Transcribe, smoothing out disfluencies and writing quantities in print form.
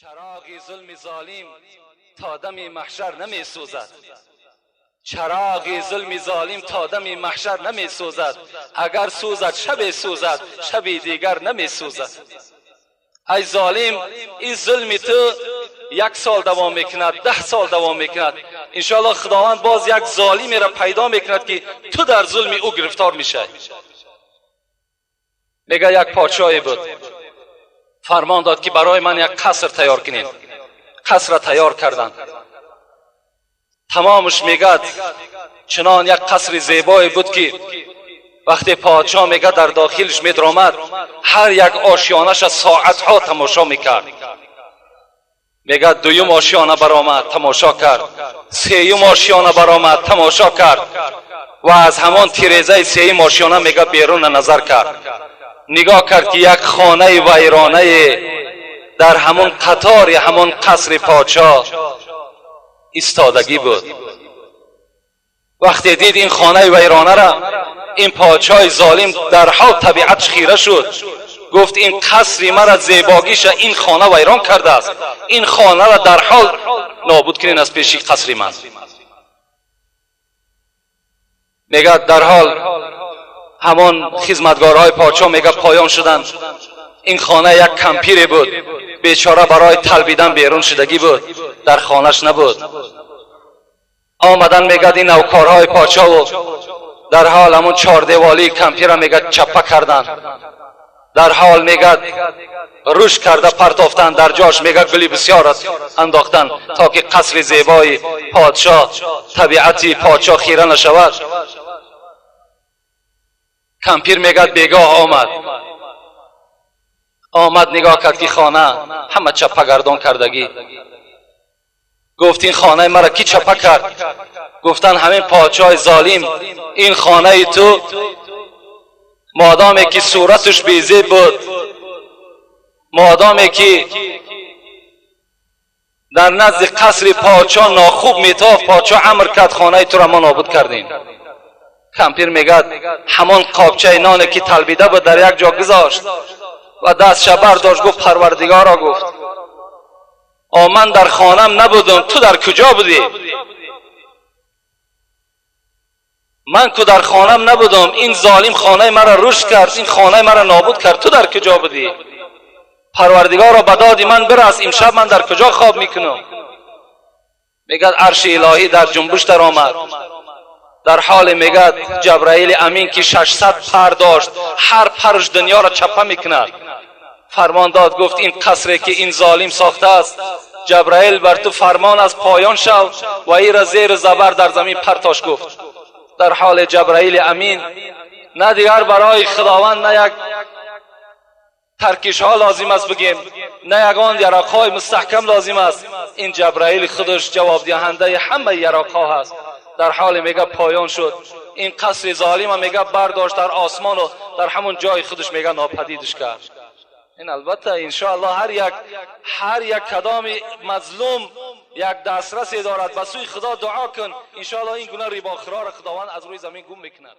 چراغ ظلم ظالم تا دم محشر نمی سوزد. چراغ ظلم ظالم تا دم محشر نمی سوزد. اگر سوزد شب سوزد، شب دیگر نمی سوزد. ای ظالم، این ظلم تو 1 سال دوام میکند، 10 سال دوام میکند. انشاءالله خداوند باز یک ظالمی را پیدا میکند که تو در ظلم او گرفتار میشه. میگه یک پادشاهی بود، فرمان داد که برای من یک قصر تیار کنین. قصر را تیار کردند. تمامش میگه چنان یک قصر زیبایی بود که وقتی پادشاه میگه در داخلش میدرآمد، هر یک آشیانش ساعتها تماشا میکرد. میگه دویم آشیانه برآمد، تماشا کرد. سیوم آشیانه برآمد، تماشا کرد. و از همان تیریزه سیوم آشیانه میگه بیرون نظر کرد. نگاه کرد که یک خانه ویرانه در همون قطار همون قصر پادشاه ایستادگی بود. وقتی دید این خانه ویرانه را، این پادشاه ظالم در حال طبیعتش خیره شد. گفت این قصر مرا زیباگیش این خانه ویران کرده است. این خانه را در حال نابود کنین از پیش قصر من. میگه در حال همان خدمتگارهای پادشاه میگه پایان شدند. این خانه یک کمپیری بود، بیچاره برای تلبیدن بیرون شدگی بود، در خانهش نبود. آمدن میگه این نوکارهای پادشاه و در حال همون 4 دیوالی کمپیر میگه چپه کردن. در حال میگه روش کرده پرتافتن، در جاش میگه گلی بسیار انداختن تا که قصر زیبای پادشاه، طبیعتی پادشاه خیره نشود. کمپیر میگه بیگاه آمد نگاه کرد که خانه همه چپه گردان کردگی. گفت این خانه مرا کی چپه کرد؟ گفتن همین پادشاه ظالم. این خانه تو مادامی که صورتش بیزه بود، مادامی که در نزد قصر پادشاه ناخوب میتافت، پادشاه امر کرد خانه تو را ما نابود کردیم. کمپیر میگه همان قابچه نانی که تلبیده بود در یک جا گذاشت و دستش برداشت. گفت پروردگارا، گفت من در خانم نبودم، تو در کجا بودی؟ من که در خانم نبودم، این ظالم خانه مرا روش کرد، این خانه مرا نابود کرد، تو در کجا بودی؟ پروردگارا به داد من برس، امشب من در کجا خواب میکنم؟ میگه عرش الهی در جنبش در آمد. در حال میگه جبرائیل امین که 600 پر داشت، هر پرش دنیا را چپه میکند. فرمان داد، گفت این قصری که این ظالم ساخته است، جبرائیل بر تو فرمان از پایان شو و این را زیر زبر در زمین پرتاش. گفت در حال جبرائیل امین نه دیگر برای خداوند نه یک ترکش ها لازم است بگیم، نه یگان یراقهای مستحکم لازم است. این جبرائیل خودش جواب دهنده همه یراقها هست. در حال میگه پایان شد. این قصر ظالم میگه برداشت در آسمان و در همون جای خودش میگه ناپدیدش کرد. این البته انشاءالله هر یک کدام مظلوم یک دسترسی دارد. به سوی خدا دعا کن، انشاءالله این گناه ریباخرا را خداوند از روی زمین گم میکند.